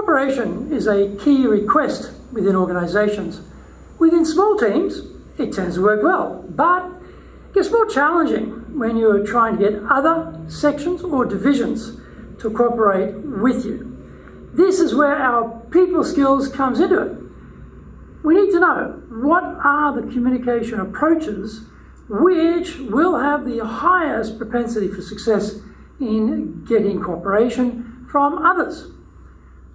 Cooperation is a key request within organisations. Within small teams, it tends to work well, but it gets more challenging when you're trying to get other sections or divisions to cooperate with you. This is where our people skills comes into it. We need to know what are the communication approaches which will have the highest propensity for success in getting cooperation from others.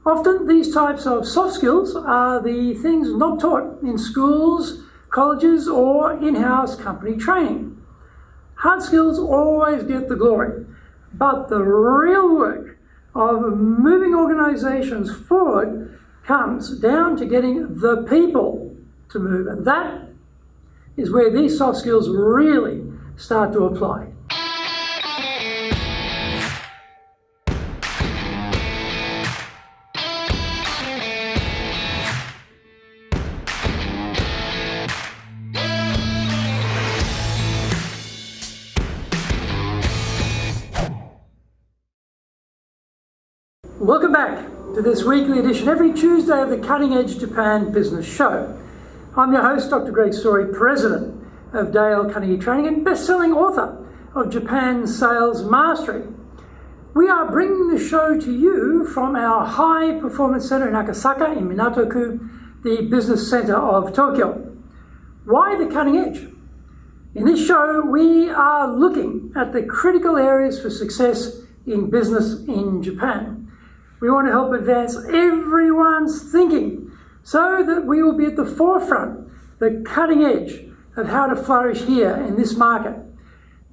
Often these types of soft skills are the things not taught in schools, colleges, or in-house company training. Hard skills always get the glory, but the real work of moving organisations forward comes down to getting the people to move, and that is where these soft skills really start to apply. Welcome back to this weekly edition, every Tuesday, of the Cutting Edge Japan Business Show. I'm your host, Dr. Greg Story, President of Dale Carnegie Training and best-selling author of Japan Sales Mastery. We are bringing the show to you from our High Performance Center in Akasaka in Minato-ku, the business center of Tokyo. Why the cutting edge? In this show, we are looking at the critical areas for success in business in Japan. We want to help advance everyone's thinking so that we will be at the forefront, the cutting edge of how to flourish here in this market.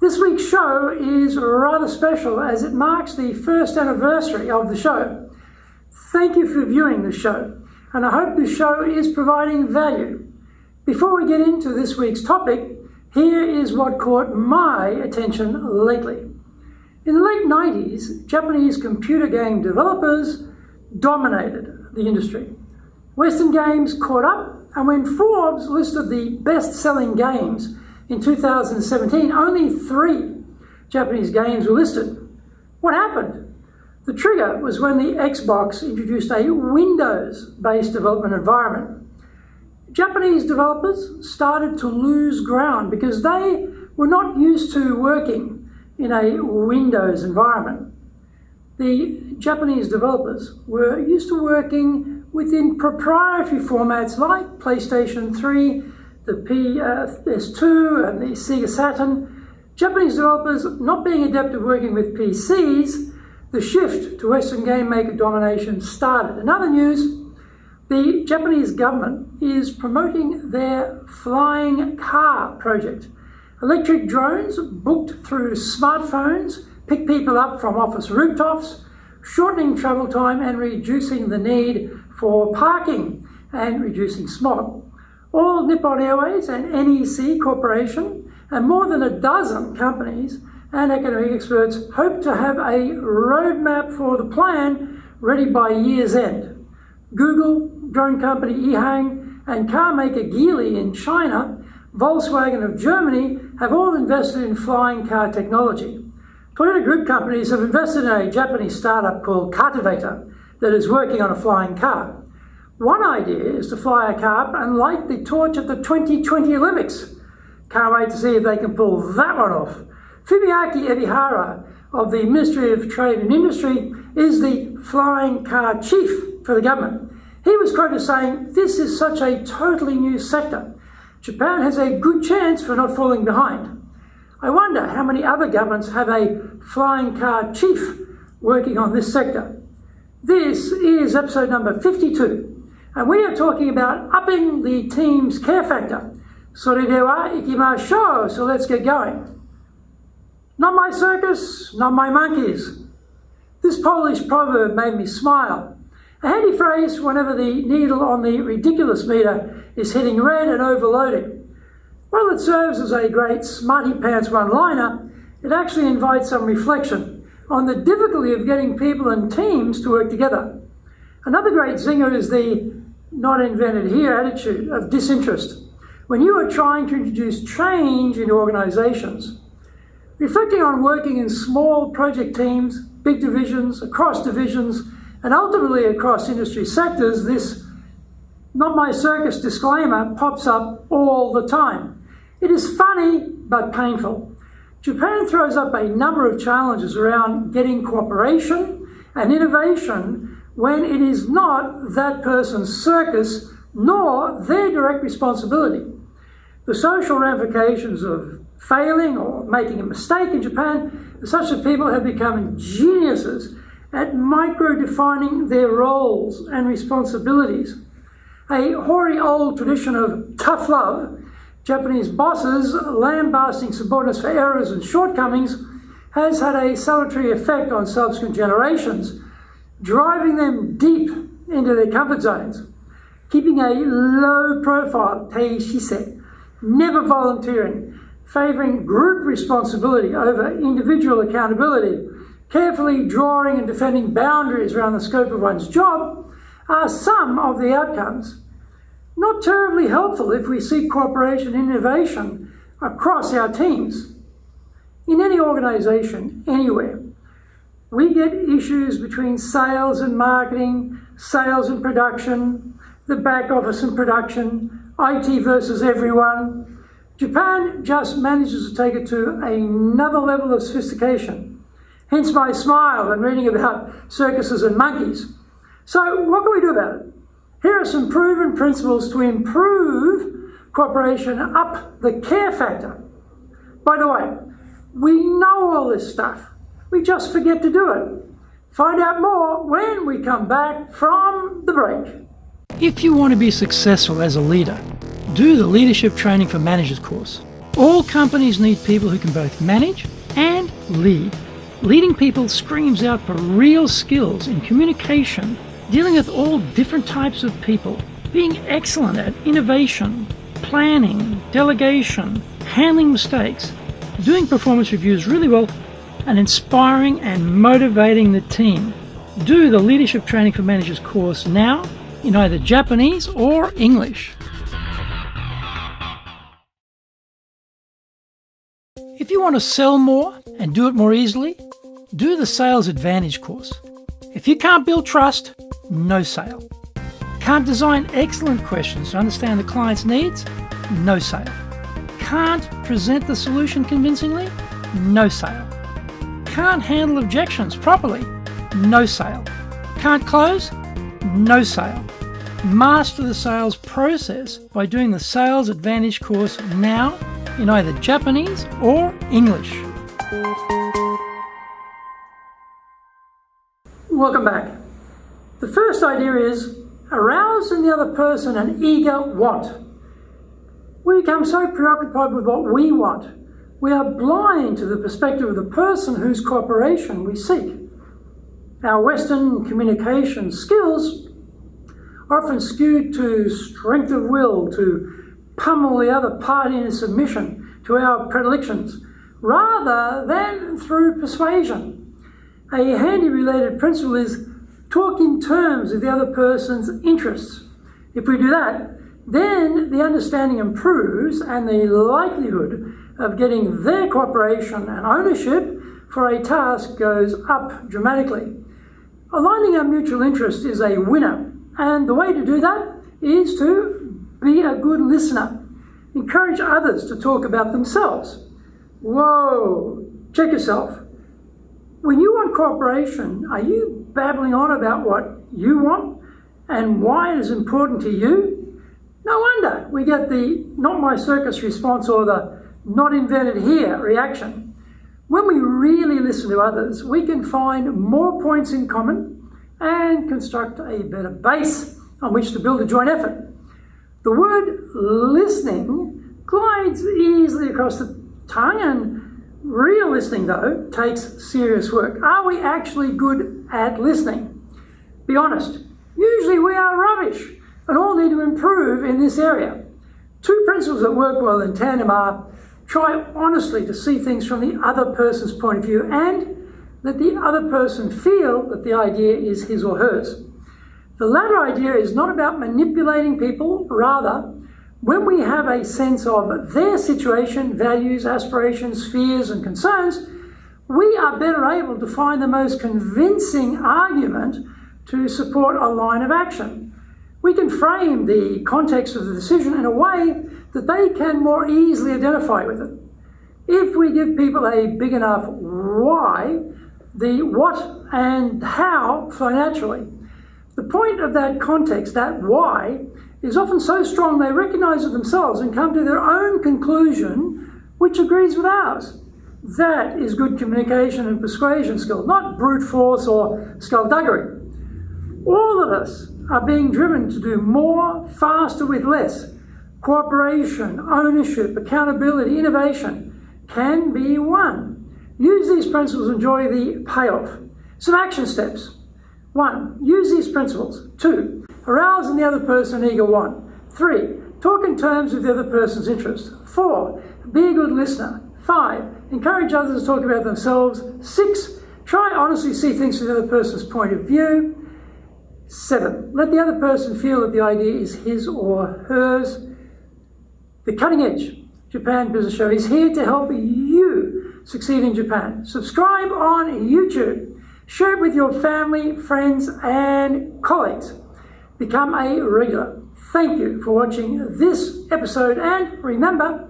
This week's show is rather special as it marks the first anniversary of the show. Thank you for viewing the show, and I hope the show is providing value. Before we get into this week's topic, here is what caught my attention lately. In the late 90s, Japanese computer game developers dominated the industry. Western games caught up, and when Forbes listed the best-selling games in 2017, only 3 Japanese games were listed. What happened? The trigger was when the Xbox introduced a Windows-based development environment. Japanese developers started to lose ground because they were not used to working in a Windows environment. The Japanese developers were used to working within proprietary formats like PlayStation 3, the PS2 and the Sega Saturn. Japanese developers not being adept at working with PCs, the shift to Western game maker domination started. In other news, the Japanese government is promoting their flying car project. Electric drones booked through smartphones pick people up from office rooftops, shortening travel time and reducing the need for parking and reducing smog. All Nippon Airways and NEC Corporation and more than a dozen companies and academic experts hope to have a roadmap for the plan ready by year's end. Google, drone company Ehang, and car maker Geely in China, Volkswagen of Germany, have all invested in flying car technology. Toyota Group companies have invested in a Japanese startup called Cartivator that is working on a flying car. One idea is to fly a car and light the torch at the 2020 Olympics. Can't wait to see if they can pull that one off. Fumiaki Ebihara of the Ministry of Trade and Industry is the flying car chief for the government. He was quoted saying, "This is such a totally new sector. Japan has a good chance for not falling behind." I wonder how many other governments have a flying car chief working on this sector. This is episode number 52, and we are talking about upping the team's care factor. Soredewa ikimashou, so let's get going. Not my circus, not my monkeys. This Polish proverb made me smile. A handy phrase whenever the needle on the ridiculous meter is hitting red and overloading. While it serves as a great smarty pants one-liner, it actually invites some reflection on the difficulty of getting people and teams to work together. Another great zinger is the not invented here attitude of disinterest when you are trying to introduce change into organisations. Reflecting on working in small project teams, big divisions, across divisions, And ultimately across industry sectors, this "not my circus" disclaimer pops up all the time. It is funny but painful. Japan throws up a number of challenges around getting cooperation and innovation when it is not that person's circus nor their direct responsibility. The social ramifications of failing or making a mistake in Japan are such that people have become geniuses at micro-defining their roles and responsibilities. A hoary old tradition of tough love, Japanese bosses lambasting subordinates for errors and shortcomings, has had a salutary effect on subsequent generations, driving them deep into their comfort zones, keeping a low profile, teishisei, never volunteering, favouring group responsibility over individual accountability, carefully drawing and defending boundaries around the scope of one's job, are some of the outcomes. Not terribly helpful if we seek cooperation and innovation across our teams. In any organisation, anywhere, we get issues between sales and marketing, sales and production, the back office and production, IT versus everyone. Japan just manages to take it to another level of sophistication. Hence my smile when reading about circuses and monkeys. So what can we do about it? Here are some proven principles to improve cooperation up the care factor. By the way, we know all this stuff. We just forget to do it. Find out more when we come back from the break. If you want to be successful as a leader, do the Leadership Training for Managers course. All companies need people who can both manage and lead. Leading people screams out for real skills in communication, dealing with all different types of people, being excellent at innovation, planning, delegation, handling mistakes, doing performance reviews really well, and inspiring and motivating the team. Do the Leadership Training for Managers course now in either Japanese or English. If you want to sell more and do it more easily, do the Sales Advantage course. If you can't build trust, no sale. Can't design excellent questions to understand the client's needs? No sale. Can't present the solution convincingly? No sale. Can't handle objections properly? No sale. Can't close? No sale. Master the sales process by doing the Sales Advantage course now in either Japanese or English. Welcome back. The first idea is arouse in the other person an eager want. We become so preoccupied with what we want, we are blind to the perspective of the person whose cooperation we seek. Our Western communication skills are often skewed to strength of will, to pummel the other party into submission to our predilections, rather than through persuasion. A handy related principle is talk in terms of the other person's interests. If we do that, then the understanding improves and the likelihood of getting their cooperation and ownership for a task goes up dramatically. Aligning our mutual interest is a winner, and the way to do that is to be a good listener. Encourage others to talk about themselves. Whoa, check yourself. When you want cooperation, are you babbling on about what you want and why it is important to you? No wonder we get the "not my circus" response or the "not invented here" reaction. When we really listen to others, we can find more points in common and construct a better base on which to build a joint effort. The word listening glides easily across the tongue, and real listening, though, takes serious work. Are we actually good at listening? Be honest. Usually we are rubbish and all need to improve in this area. Two principles that work well in tandem are: try honestly to see things from the other person's point of view and let the other person feel that the idea is his or hers. The latter idea is not about manipulating people. Rather, when we have a sense of their situation, values, aspirations, fears, and concerns, we are better able to find the most convincing argument to support a line of action. We can frame the context of the decision in a way that they can more easily identify with it. If we give people a big enough why, the what and how flow naturally. The point of that context, that why, is often so strong they recognize it themselves and come to their own conclusion which agrees with ours. That is good communication and persuasion skill, not brute force or skullduggery. All of us are being driven to do more, faster with less. Cooperation, ownership, accountability, innovation can be won. Use these principles and enjoy the payoff. Some action steps. 1. Use these principles. 2. Arouse in the other person an eager want. 3. Talk in terms of the other person's interest. 4. Be a good listener. 5. Encourage others to talk about themselves. 6. Try honestly see things from the other person's point of view. 7. Let the other person feel that the idea is his or hers. The Cutting Edge Japan Business Show is here to help you succeed in Japan. Subscribe on YouTube. Share it with your family, friends, and colleagues. Become a regular. Thank you for watching this episode, and remember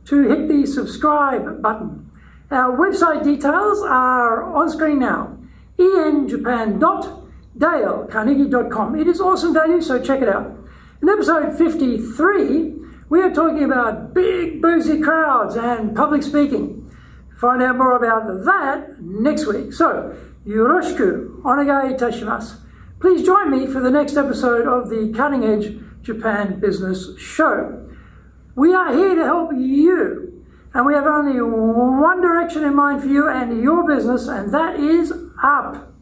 to hit the subscribe button. Our website details are on screen now. enjapan.dalecarnegie.com. It is awesome value, so check it out. In episode 53, we are talking about big boozy crowds and public speaking. Find out more about that next week. So, yoroshiku onegai itashimasu. Please join me for the next episode of the Cutting Edge Japan Business Show. We are here to help you, and we have only one direction in mind for you and your business, and that is up.